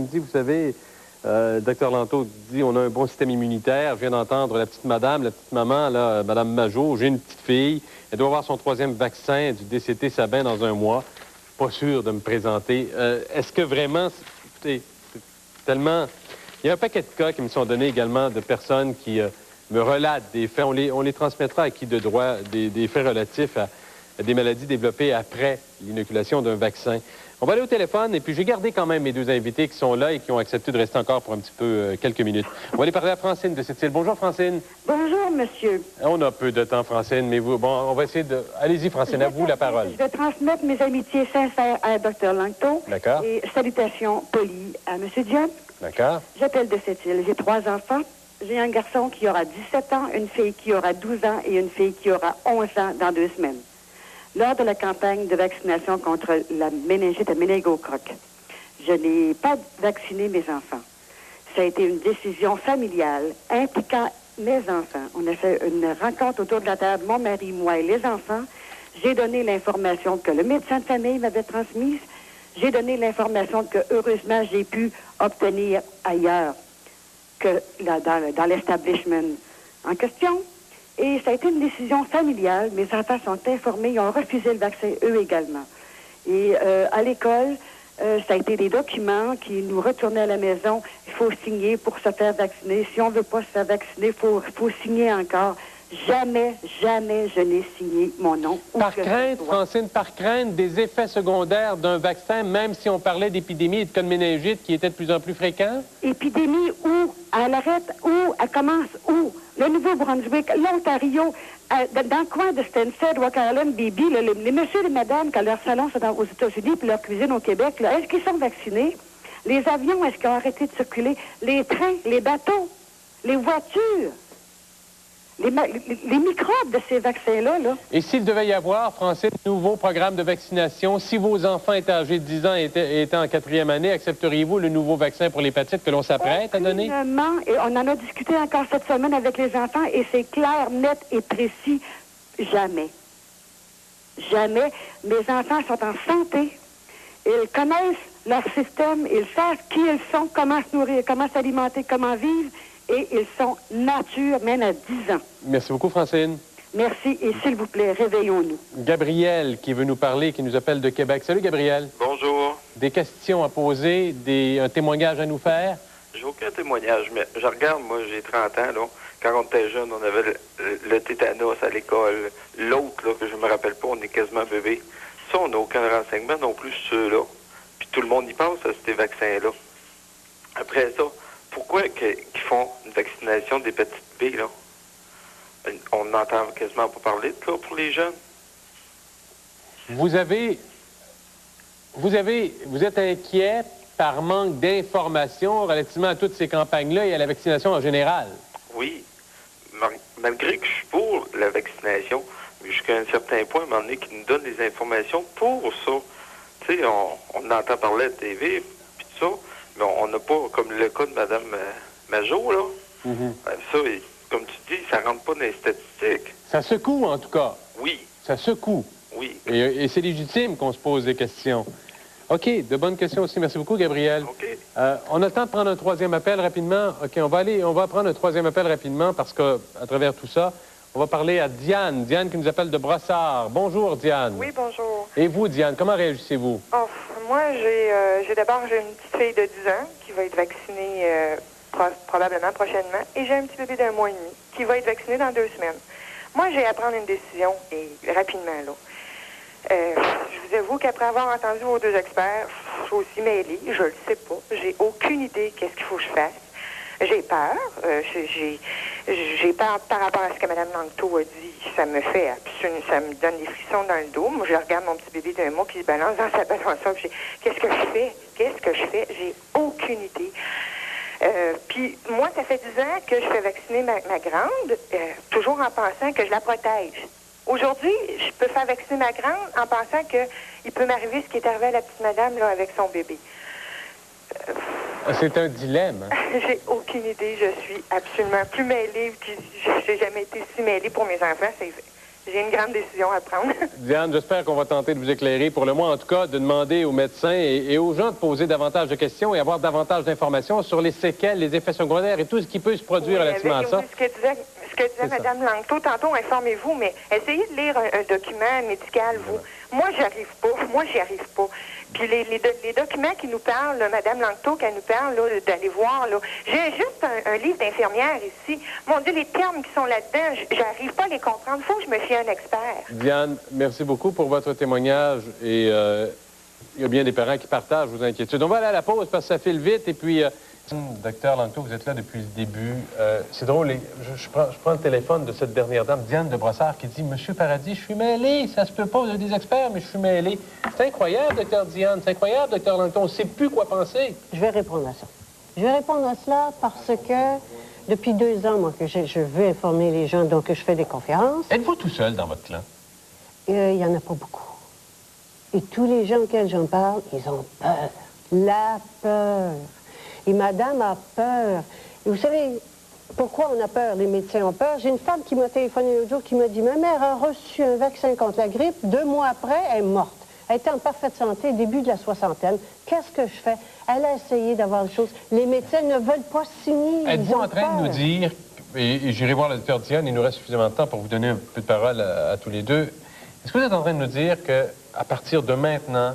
qui me dit, vous savez, Dr Lanto dit, on a un bon système immunitaire. Je viens d'entendre la petite madame, la petite maman, là, Madame Majot. J'ai une petite fille. Elle doit avoir son 3e vaccin du DCT Sabin dans 1 mois. Je suis pas sûr de me présenter. Est-ce que vraiment... Écoutez, c'est tellement... Il y a un paquet de cas qui me sont donnés également de personnes qui me relatent des faits. On les transmettra à qui de droit, des faits relatifs à des maladies développées après l'inoculation d'un vaccin. On va aller au téléphone, et puis j'ai gardé quand même mes 2 invités qui sont là et qui ont accepté de rester encore pour un petit peu, quelques minutes. On va aller parler à Francine de cette île. Bonjour, Francine. Bonjour, monsieur. On a peu de temps, Francine, mais vous... Bon, on va essayer de... Allez-y, Francine, à vous la parole. Je vais transmettre mes amitiés sincères à Dr Langto. D'accord. Et salutations polies à monsieur Dion. D'accord. J'appelle de cette île. J'ai 3 enfants. J'ai un garçon qui aura 17 ans, une fille qui aura 12 ans et une fille qui aura 11 ans dans 2 semaines. Lors de la campagne de vaccination contre la méningite à méningocoque, je n'ai pas vacciné mes enfants. Ça a été une décision familiale impliquant mes enfants. On a fait une rencontre autour de la table, mon mari, moi et les enfants. J'ai donné l'information que le médecin de famille m'avait transmise. J'ai donné l'information que, heureusement, j'ai pu obtenir ailleurs que dans l'establishment en question. Et ça a été une décision familiale. Mes enfants sont informés. Ils ont refusé le vaccin, eux également. Et à l'école, ça a été des documents qui nous retournaient à la maison. Il faut signer pour se faire vacciner. Si on ne veut pas se faire vacciner, il faut signer encore. Jamais, jamais je n'ai signé mon nom. Par crainte, Francine, par crainte des effets secondaires d'un vaccin, même si on parlait d'épidémie et de cas de méningite qui étaient de plus en plus fréquents? Épidémie où? Elle arrête où? Elle commence où? Le Nouveau-Brunswick, l'Ontario, dans le coin de Stanford, Wakalan, Bibi, les messieurs et les madames, quand leur salon sont aux États-Unis puis leur cuisine au Québec, est-ce qu'ils sont vaccinés? Les avions, est-ce qu'ils ont arrêté de circuler? Les trains, les bateaux, les voitures? Les microbes de ces vaccins-là, là. Et s'il devait y avoir, Francine, nouveau programme de vaccination, si vos enfants étaient âgés de 10 ans et étaient en 4e année, accepteriez-vous le nouveau vaccin pour l'hépatite que l'on s'apprête à donner? Aucunement, et on en a discuté encore cette semaine avec les enfants, et c'est clair, net et précis. Jamais. Jamais. Mes enfants sont en santé. Ils connaissent leur système, ils savent qui ils sont, comment se nourrir, comment s'alimenter, comment vivre. Et ils sont nature, même à 10 ans. Merci beaucoup, Francine. Merci, et s'il vous plaît, réveillons-nous. Gabriel, qui veut nous parler, qui nous appelle de Québec. Salut, Gabriel. Bonjour. Des questions à poser, un témoignage à nous faire? J'ai aucun témoignage, mais je regarde, moi, j'ai 30 ans, là. Quand on était jeune, on avait le tétanos à l'école. L'autre, là, que je me rappelle pas, on est quasiment bébé. Ça, on n'a aucun renseignement non plus sur ceux-là. Puis tout le monde y pense à ces vaccins-là. Après ça, pourquoi qu'ils font une vaccination d'hépatite B, là? On n'entend quasiment pas parler de ça pour les jeunes. Vous êtes inquiet par manque d'informations relativement à toutes ces campagnes-là et à la vaccination en général? Oui. Malgré que je suis pour la vaccination, mais jusqu'à un certain point, à un moment donné, qu'ils nous donnent des informations pour ça. Tu sais, on entend parler à la TV, puis tout ça, mais on n'a pas, comme le cas de Mme Majot, là. Ça, comme tu dis, ça rentre pas dans les statistiques. Ça secoue, en tout cas. Oui. Ça secoue. Oui. Et c'est légitime qu'on se pose des questions. OK, de bonnes questions aussi. Merci beaucoup, Gabriel. OK. On a le temps de prendre un 3e appel rapidement. OK, on va prendre un 3e appel rapidement parce qu'à travers tout ça, on va parler à Diane. Diane qui nous appelle de Brossard. Bonjour, Diane. Oui, bonjour. Et vous, Diane, comment réagissez-vous? Oh, moi, j'ai d'abord une petite fille de 10 ans qui va être vaccinée probablement prochainement. Et j'ai un petit bébé d'1 mois et demi qui va être vacciné dans 2 semaines. Moi, j'ai à prendre une décision, et rapidement, là. Je vous avoue qu'après avoir entendu vos 2 experts, je suis aussi mêlée, je le sais pas. J'ai aucune idée qu'est-ce qu'il faut que je fasse. J'ai peur. J'ai peur par rapport à ce que Mme Langto a dit. Ça me fait absolument, ça me donne des frissons dans le dos. Moi, je regarde mon petit bébé d'1 mois qui se balance dans sa balançoire. Qu'est-ce que je fais? Qu'est-ce que je fais? J'ai aucune idée. Puis moi, ça fait 10 ans que je fais vacciner ma grande, toujours en pensant que je la protège. Aujourd'hui, je peux faire vacciner ma grande en pensant qu'il peut m'arriver ce qui est arrivé à la petite madame là, avec son bébé. C'est un dilemme. J'ai aucune idée. Je suis absolument plus mêlée. J'ai jamais été si mêlée pour mes enfants. J'ai une grande décision à prendre. Diane, j'espère qu'on va tenter de vous éclairer, pour le moins en tout cas, de demander aux médecins et aux gens de poser davantage de questions et avoir davantage d'informations sur les séquelles, les effets secondaires et tout ce qui peut se produire relativement à ça. Ce que disait Mme Langto, tantôt, informez-vous, mais essayez de lire un document médical, vous. Moi, j'y arrive pas. Puis les documents qui nous parlent, là, Mme Langto, qui nous parle d'aller voir, là, j'ai juste un livre d'infirmière ici. Mon Dieu, les termes qui sont là-dedans, j'arrive pas à les comprendre. Il faut que je me fie à un expert. Diane, merci beaucoup pour votre témoignage et il y a bien des parents qui partagent vos inquiétudes. On va aller à la pause parce que ça file vite et puis... Docteur Langto, vous êtes là depuis le début. C'est drôle, je prends le téléphone de cette dernière dame, Diane de Brossard, qui dit « Monsieur Paradis, je suis mêlé, ça se peut pas, vous êtes des experts, mais je suis mêlé. » C'est incroyable, docteur Diane, c'est incroyable, docteur Langto, on ne sait plus quoi penser. Je vais répondre à ça. Je vais répondre à cela parce que depuis 2 ans, moi, que je veux informer les gens, donc je fais des conférences. Êtes-vous tout seul dans votre clan? Il n'y en a pas beaucoup. Et tous les gens auxquels j'en parle, ils ont peur. La peur. Et madame a peur. Et vous savez, pourquoi on a peur? Les médecins ont peur. J'ai une femme qui m'a téléphoné l'autre jour qui m'a dit « Ma mère a reçu un vaccin contre la grippe. 2 mois après, elle est morte. Elle était en parfaite santé, début de la soixantaine. Qu'est-ce que je fais? » Elle a essayé d'avoir des choses. Les médecins ne veulent pas signer. Êtes-vous en train de nous dire, et j'irai voir le docteur Diane, il nous reste suffisamment de temps pour vous donner un peu de parole à tous les deux. Est-ce que vous êtes en train de nous dire qu'à partir de maintenant,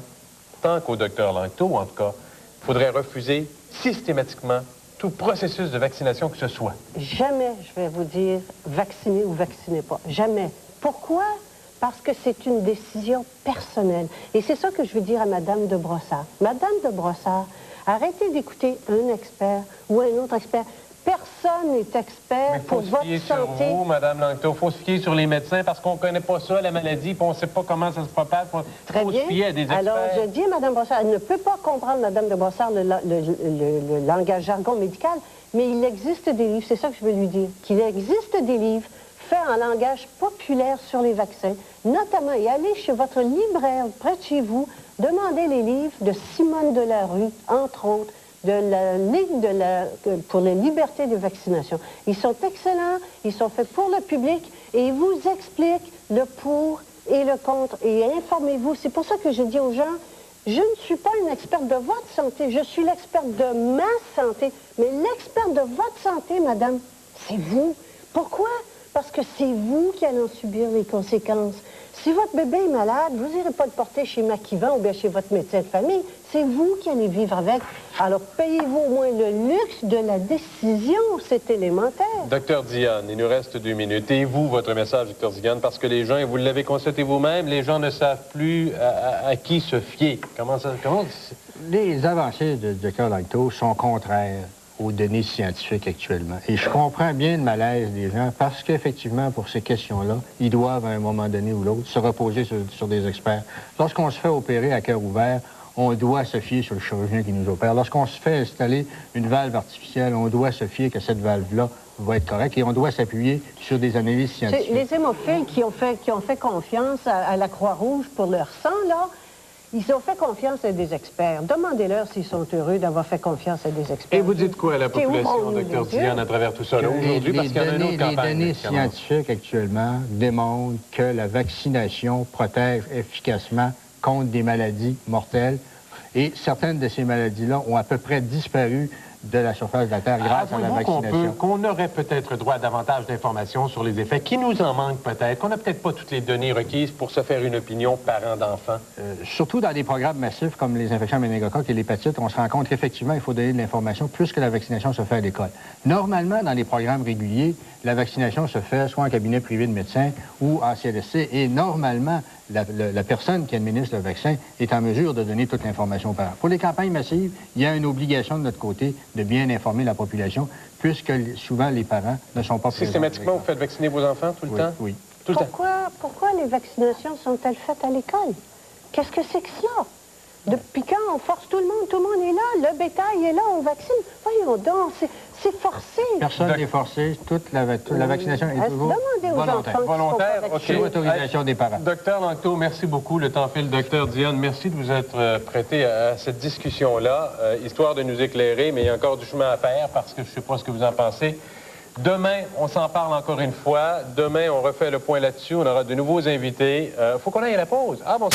tant qu'au docteur Langto, en tout cas, il faudrait refuser systématiquement tout processus de vaccination que ce soit? Jamais je vais vous dire vacciner ou vaccinez pas. Jamais. Pourquoi? Parce que c'est une décision personnelle. Et c'est ça que je veux dire à Madame de Brossard. Madame de Brossard, arrêtez d'écouter un expert ou un autre expert. Personne n'est expert pour votre santé. Il faut se fier sur vous, Mme Langto. Il faut se fier sur les médecins parce qu'on ne connaît pas ça, la maladie, puis on ne sait pas comment ça se propage. Très bien. Se fier à des experts. Alors, je dis à Mme Brossard, elle ne peut pas comprendre, Mme de Brossard, le langage jargon médical, mais il existe des livres, c'est ça que je veux lui dire, qu'il existe des livres faits en langage populaire sur les vaccins, notamment, et allez chez votre libraire près de chez vous, demandez les livres de Simone Delarue, entre autres, de la Ligue pour les libertés de vaccination. Ils sont excellents, ils sont faits pour le public et ils vous expliquent le pour et le contre. Et informez-vous. C'est pour ça que je dis aux gens, je ne suis pas une experte de votre santé, je suis l'experte de ma santé. Mais l'experte de votre santé, madame, c'est vous. Pourquoi? Parce que c'est vous qui allez en subir les conséquences. Si votre bébé est malade, vous n'irez pas le porter chez Maquivan ou bien chez votre médecin de famille. C'est vous qui allez vivre avec. Alors, payez-vous au moins le luxe de la décision. C'est élémentaire. Docteur Diane, il nous reste 2 minutes. Et vous, votre message, docteur Diane, parce que les gens, et vous l'avez constaté vous-même, les gens ne savent plus à qui se fier. Comment ça... Les avancées de docteur Langto sont contraires aux données scientifiques actuellement. Et je comprends bien le malaise des gens parce qu'effectivement, pour ces questions-là, ils doivent, à un moment donné ou l'autre, se reposer sur des experts. Lorsqu'on se fait opérer à cœur ouvert, on doit se fier sur le chirurgien qui nous opère. Lorsqu'on se fait installer une valve artificielle, on doit se fier que cette valve-là va être correcte et on doit s'appuyer sur des analyses scientifiques. Les hémophiles qui ont fait confiance à la Croix-Rouge pour leur sang, là, ils ont fait confiance à des experts. Demandez-leur s'ils sont heureux d'avoir fait confiance à des experts. Et vous dites quoi à la population, docteur Diane, à travers tout ça aujourd'hui? Parce qu'il y en a une autre campagne. Les données scientifiques actuellement démontrent que la vaccination protège efficacement contre des maladies mortelles. Et certaines de ces maladies-là ont à peu près disparu de la surface de la Terre grâce à la vaccination. Qu'on aurait peut-être droit à davantage d'informations sur les effets, qui nous en manque peut-être, qu'on n'a peut-être pas toutes les données requises pour se faire une opinion parent d'enfant? Surtout dans des programmes massifs comme les infections à méningocoques et l'hépatite, on se rend compte qu'effectivement, il faut donner de l'information plus que la vaccination se fait à l'école. Normalement, dans les programmes réguliers, la vaccination se fait soit en cabinet privé de médecin ou en CLSC et normalement, la personne qui administre le vaccin est en mesure de donner toute l'information aux parents. Pour les campagnes massives, il y a une obligation de notre côté de bien informer la population, puisque souvent les parents ne sont pas présents. Systématiquement, vous faites vacciner vos enfants tout le temps? Oui. Tout le temps. Pourquoi les vaccinations sont-elles faites à l'école? Qu'est-ce que c'est que cela? Depuis quand on force tout le monde est là, le bétail est là, on vaccine. Voyons donc, c'est forcé. Personne n'est forcé, toute la vaccination est toujours volontaire. Volontaire, OK. Sous autorisation des parents. Docteur Langto, merci beaucoup. Le temps file. Docteur Diane, merci de vous être prêté à cette discussion-là, histoire de nous éclairer, mais il y a encore du chemin à faire parce que je ne sais pas ce que vous en pensez. Demain, on s'en parle encore une fois. Demain, on refait le point là-dessus. On aura de nouveaux invités. Faut qu'on aille à la pause. Ah, bon.